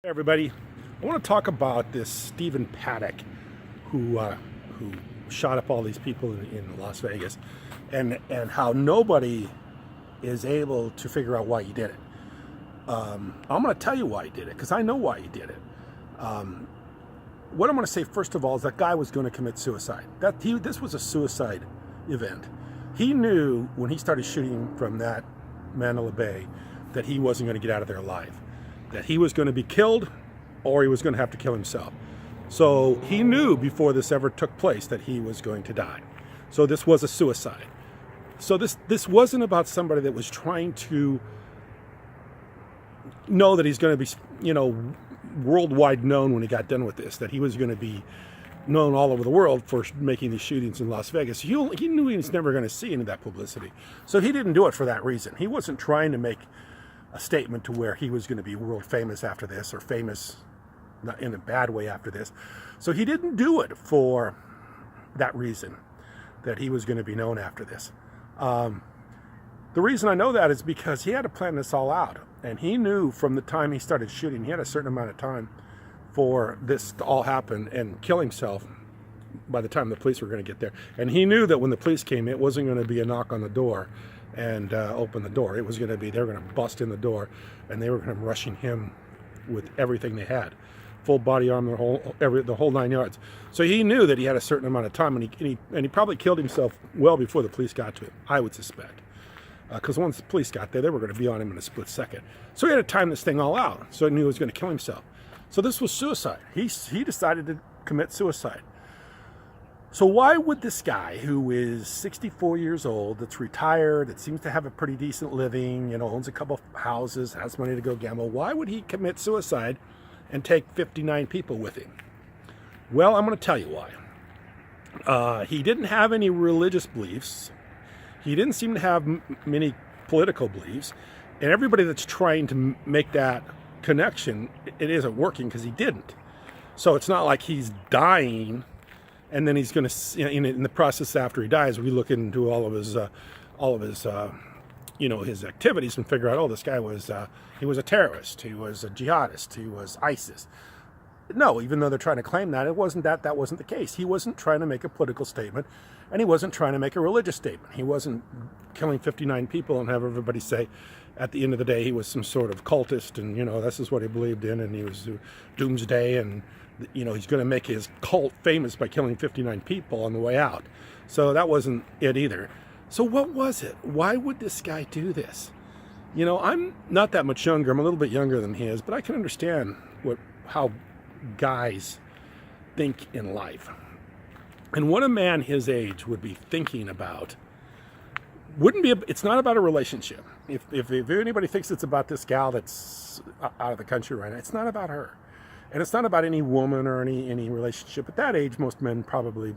Hey everybody, I want to talk about this Stephen Paddock who shot up all these people in Las Vegas, and how nobody is able to figure out why he did it. I'm going to tell you why he did it because I know why he did it. What I'm going to say first of all is that guy was going to commit suicide. This was a suicide event. He knew when he started shooting from that Mandalay Bay that he wasn't going to get out of there alive, that he was going to be killed or he was going to have to kill himself. So he knew before this ever took place that he was going to die. So this was a suicide. So this wasn't about somebody that was trying to know that he's going to be, worldwide known when he got done with this, that he was going to be known all over the world for making these shootings in Las Vegas. He knew he was never going to see any of that publicity. So he didn't do it for that reason. He wasn't trying to make a statement to where he was going to be world famous after this, or famous not in a bad way after this. So he didn't do it for that reason, that he was going to be known after this. The reason I know that is because he had to plan this all out. And he knew from the time he started shooting, he had a certain amount of time for this to all happen and kill himself by the time the police were going to get there. And he knew that when the police came, it wasn't going to be a knock on the door and open the door. It was going to be, they were going to bust in the door and they were going to rushing him with everything they had. Full body armor, the whole 9 yards. So he knew that he had a certain amount of time, and he probably killed himself well before the police got to him, I would suspect. Because once the police got there, they were going to be on him in a split second. So he had to time this thing all out. So he knew he was going to kill himself. So this was suicide. He decided to commit suicide. So why would this guy who is 64 years old, that's retired, that seems to have a pretty decent living, owns a couple houses, has money to go gamble, why would he commit suicide and take 59 people with him? Well, I'm going to tell you why. He didn't have any religious beliefs. He didn't seem to have many political beliefs. And everybody that's trying to make that connection, it isn't working because he didn't. So it's not like he's dying and then he's going to, in the process after he dies, we look into all of his his activities and figure out, oh, this guy was, he was a terrorist, he was a jihadist, he was ISIS. No, even though they're trying to claim that, that wasn't the case. He wasn't trying to make a political statement, and he wasn't trying to make a religious statement. He wasn't killing 59 people and have everybody say, at the end of the day, he was some sort of cultist, and, this is what he believed in, and he was doomsday, and, he's going to make his cult famous by killing 59 people on the way out. So that wasn't it either. So what was it? Why would this guy do this? I'm not that much younger. I'm a little bit younger than he is, but I can understand how guys think in life. And what a man his age would be thinking about it's not about a relationship. If anybody thinks it's about this gal that's out of the country right now, it's not about her. And it's not about any woman or any relationship. At that age, most men probably,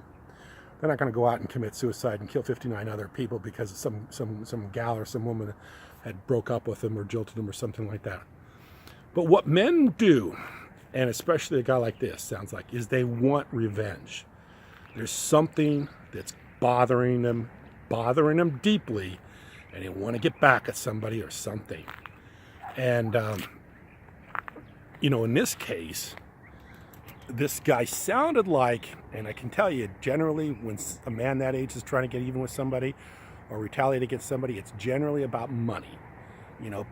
they're not going to go out and commit suicide and kill 59 other people because some gal or some woman had broke up with them or jilted them or something like that. But what men do, and especially a guy like this, sounds like, is they want revenge. There's something that's bothering them deeply, and they want to get back at somebody or something. And, in this case, this guy sounded like, and I can tell you, generally, when a man that age is trying to get even with somebody or retaliate against somebody, it's generally about money.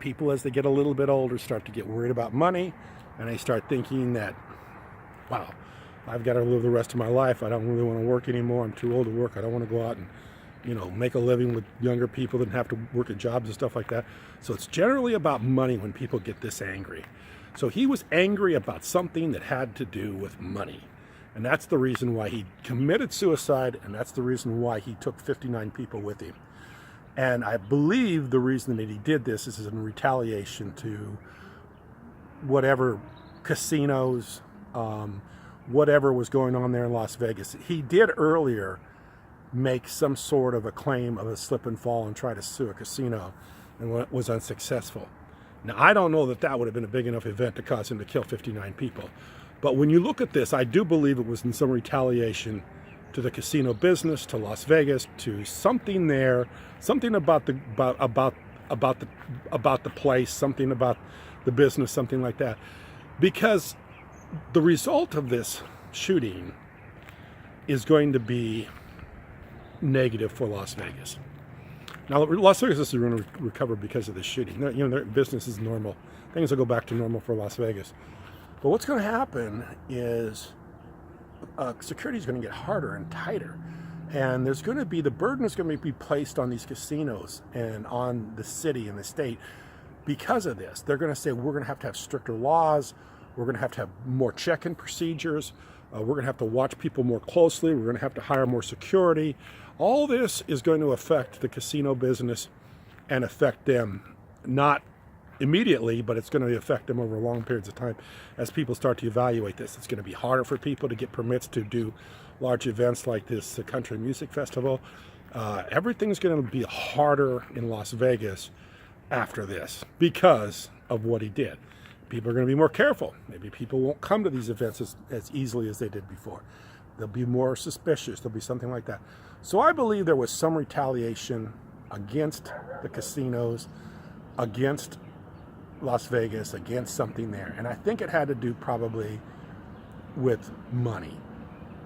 People as they get a little bit older start to get worried about money, and they start thinking that, wow, I've got to live the rest of my life. I don't really want to work anymore. I'm too old to work. I don't want to go out and, make a living with younger people that have to work at jobs and stuff like that. So it's generally about money when people get this angry. So he was angry about something that had to do with money. And that's the reason why he committed suicide, and that's the reason why he took 59 people with him. And I believe the reason that he did this is in retaliation to whatever casinos, whatever was going on there in Las Vegas. He did earlier make some sort of a claim of a slip and fall and try to sue a casino and was unsuccessful. Now, I don't know that would have been a big enough event to cause him to kill 59 people. But when you look at this, I do believe it was in some retaliation to the casino business, to Las Vegas, to something there, something about the place, something about the business, something like that. because the result of this shooting is going to be negative for Las Vegas. Now, Las Vegas is going to recover because of the shooting. Their business is normal. Things will go back to normal for Las Vegas. But what's going to happen is security is going to get harder and tighter. And there's going to be, the burden is going to be placed on these casinos and on the city and the state because of this. They're going to say, we're going to have stricter laws. We're going to have more check-in procedures. We're going to have to watch people more closely. We're going to have to hire more security. All this is going to affect the casino business and affect them, not immediately, but it's going to affect them over long periods of time as people start to evaluate this. It's going to be harder for people to get permits to do large events like this country music festival. Everything's going to be harder in Las Vegas after this because of what he did. People are going to be more careful. Maybe people won't come to these events as easily as they did before. They'll be more suspicious. There'll be something like that. So I believe there was some retaliation against the casinos, against Las Vegas, against something there. And I think it had to do probably with money.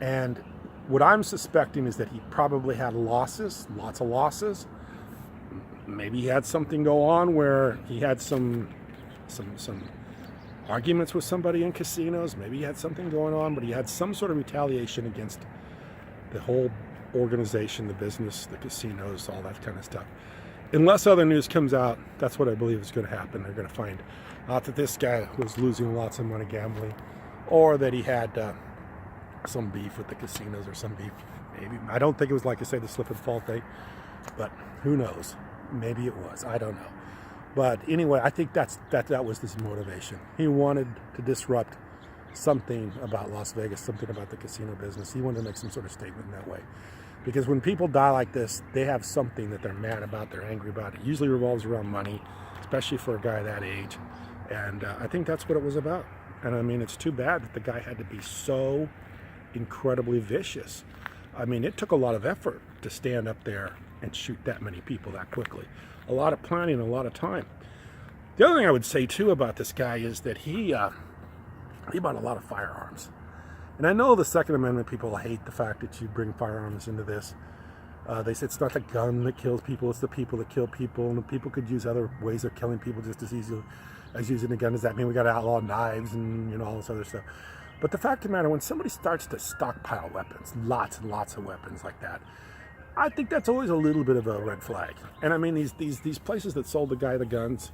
And what I'm suspecting is that he probably had losses, lots of losses. Maybe he had something go on where he had some arguments with somebody in casinos. Maybe he had something going on, but he had some sort of retaliation against the whole organization, the business, the casinos, all that kind of stuff. Unless other news comes out, that's what I believe is going to happen. They're going to find out that this guy was losing lots of money gambling, or that he had some beef with the casinos or some beef. Maybe, I don't think it was, like I say, the slip and fall thing, but who knows? Maybe it was. I don't know. But anyway, I think that was his motivation. He wanted to disrupt something about Las Vegas, something about the casino business. He wanted to make some sort of statement in that way. Because when people die like this, they have something that they're mad about, they're angry about. It usually revolves around money, especially for a guy that age. And I think that's what it was about. And I mean, it's too bad that the guy had to be so incredibly vicious. I mean, it took a lot of effort to stand up there and shoot that many people that quickly. A lot of planning, a lot of time. The other thing I would say too about this guy is that he bought a lot of firearms. And I know the Second Amendment people hate the fact that you bring firearms into this. They say it's not the gun that kills people, it's the people that kill people, and the people could use other ways of killing people just as easily as using a gun. Does that mean we got to outlaw knives and all this other stuff? But the fact of the matter, when somebody starts to stockpile weapons, lots and lots of weapons like that, I think that's always a little bit of a red flag. And I mean, these places that sold the guy the guns,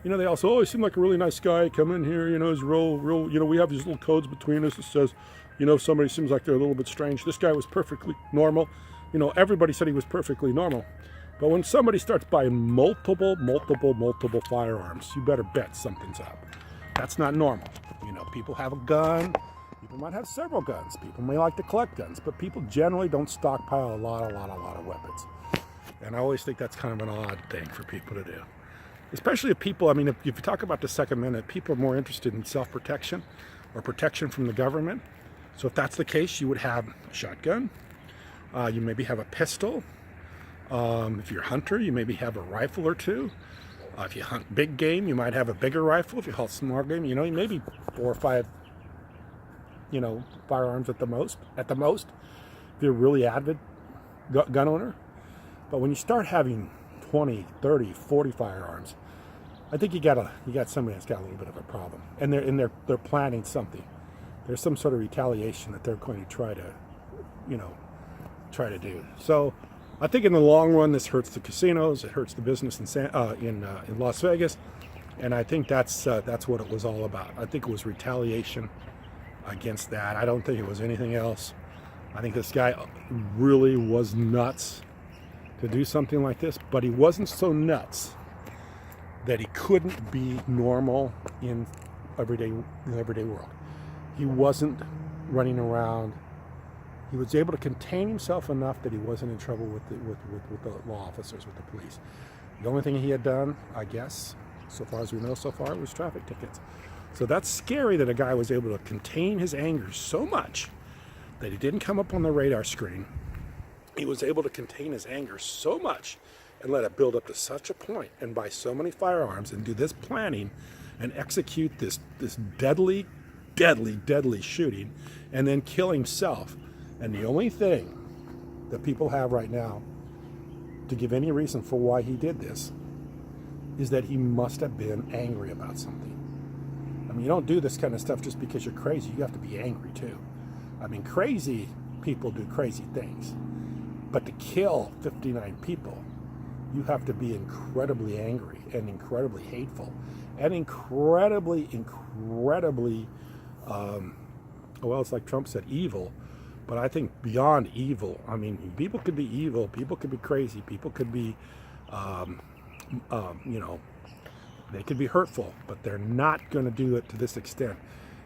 they also, he seemed like a really nice guy. Come in here, he's real, we have these little codes between us that says, if somebody seems like they're a little bit strange. This guy was perfectly normal. Everybody said he was perfectly normal. But when somebody starts buying multiple firearms, you better bet something's up. That's not normal. People have a gun. People might have several guns. People may like to collect guns, but people generally don't stockpile a lot of weapons. And I always think that's kind of an odd thing for people to do. Especially if people, if you talk about the Second Amendment, people are more interested in self-protection or protection from the government. So if that's the case, you would have a shotgun. You maybe have a pistol. If you're a hunter, you maybe have a rifle or two. If you hunt big game, you might have a bigger rifle. If you hunt small game, maybe 4 or 5, firearms at the most. If you're a really avid gun owner. But when you start having 20, 30, 40 firearms, I think you got somebody that's got a little bit of a problem. And they're planning something. There's some sort of retaliation that they're going to try to do. So I think in the long run, this hurts the casinos. It hurts the business in Las Vegas, and I think that's what it was all about. I think it was retaliation against that. I don't think it was anything else. I think this guy really was nuts to do something like this, but he wasn't so nuts that he couldn't be normal in everyday world. He wasn't running around. He was able to contain himself enough that he wasn't in trouble with the law officers, with the police. The only thing he had done, I guess, so far as we know so far, was traffic tickets. So that's scary that a guy was able to contain his anger so much that he didn't come up on the radar screen. He was able to contain his anger so much and let it build up to such a point and buy so many firearms and do this planning and execute this deadly shooting and then kill himself. And the only thing that people have right now to give any reason for why he did this is that he must have been angry about something. I mean, you don't do this kind of stuff just because you're crazy. You have to be angry too. I mean, crazy people do crazy things. But to kill 59 people, you have to be incredibly angry and incredibly hateful and incredibly, well, it's like Trump said, evil. But I think beyond evil. I mean, people could be evil, people could be crazy, people could be, they could be hurtful, but they're not going to do it to this extent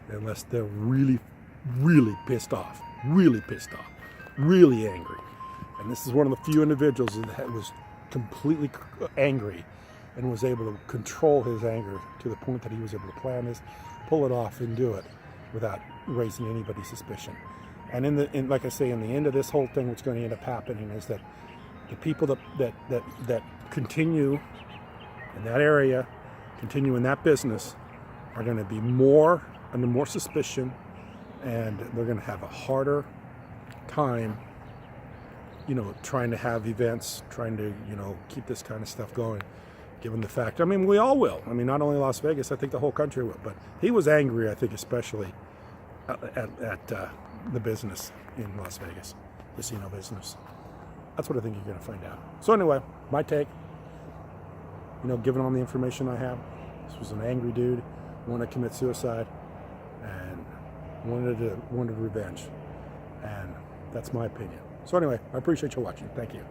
unless they're really pissed off, really angry. And this is one of the few individuals that was completely angry and was able to control his anger to the point that he was able to plan this, pull it off, and do it without raising anybody's suspicion. And like I say, in the end of this whole thing, what's going to end up happening is that the people that continue in that area, continue in that business, are going to be under more suspicion, and they're going to have a harder time, trying to have events, trying to, keep this kind of stuff going, given the fact, I mean, we all will. I mean, not only Las Vegas, I think the whole country will. But he was angry, I think, especially at the business in Las Vegas, casino business. That's what I think you're going to find out. So anyway, my take, given all the information I have, this was an angry dude, wanted to commit suicide, and wanted revenge. And that's my opinion. So anyway, I appreciate you watching. Thank you.